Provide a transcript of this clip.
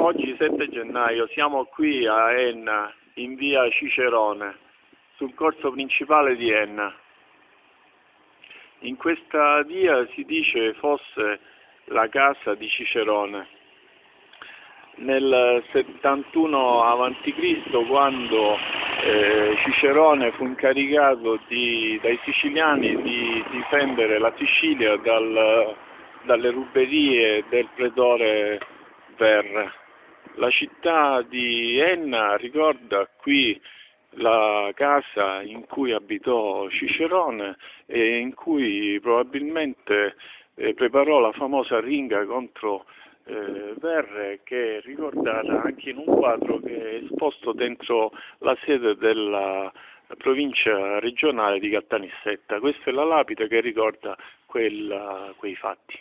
Oggi 7 gennaio siamo qui a Enna, in via Cicerone, sul corso principale di Enna. In questa via si dice fosse la casa di Cicerone. Nel 71 a.C., quando Cicerone fu incaricato dai siciliani di difendere la Sicilia dalle ruberie del pretore Verre. La città di Enna ricorda qui la casa in cui abitò Cicerone e in cui probabilmente preparò la famosa ringa contro Verre, che è ricordata anche in un quadro che è esposto dentro la sede della provincia regionale di Caltanissetta. Questa è la lapide che ricorda quei fatti.